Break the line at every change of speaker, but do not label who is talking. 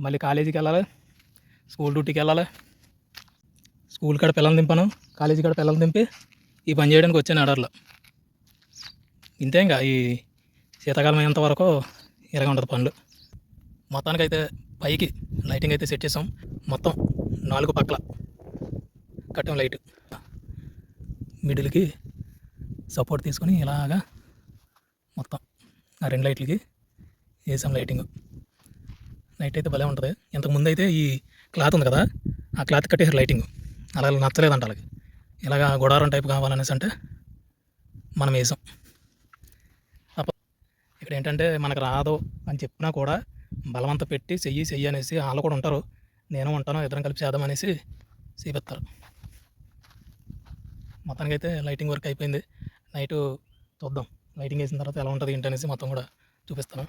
మళ్ళీ కాలేజీకి వెళ్ళాలి, స్కూల్ డ్యూటీకి వెళ్ళాలి. స్కూల్ కాడ పిల్లల్ని దింపాను, కాలేజీ కాడ పిల్లల్ని దింపి ఈ పని చేయడానికి వచ్చాను ఆర్డర్లో. ఇంతే ఇంకా ఈ శీతాకాలం అయ్యేంత వరకు ఇలాగ ఉంటుంది పనులు. మొత్తానికైతే పైకి లైటింగ్ అయితే సెట్ చేసాం. మొత్తం 4 పక్కల కట్టాం లైట్. మిడిల్కి సపోర్ట్ తీసుకొని ఇలాగా మొత్తం ఆ 2 లైట్లకి వేసాం లైటింగ్. నైట్ అయితే భలే ఉంటుంది. ఇంతకుముందు అయితే ఈ క్లాత్ ఉంది కదా, ఆ క్లాత్ కట్టేసారు లైటింగ్. అలా నచ్చలేదంట వాళ్ళకి. ఇలాగా గుడారం టైప్ కావాలనేసి అంటే మనం వేసాం. ఇక్కడ ఏంటంటే మనకు రాదు అని చెప్పినా కూడా బలవంత పెట్టి చెయ్యి అనేసి వాళ్ళు కూడా ఉంటారు, నేను ఉంటాను, ఇద్దరం కలిపి చేద్దాం అనేసి చేపిస్తారు. మొత్తానికైతే లైటింగ్ వర్క్ అయిపోయింది. నైటు చూద్దాం లైటింగ్ వేసిన తర్వాత ఎలా ఉంటుంది ఏంటనేసి మొత్తం కూడా చూపిస్తాను.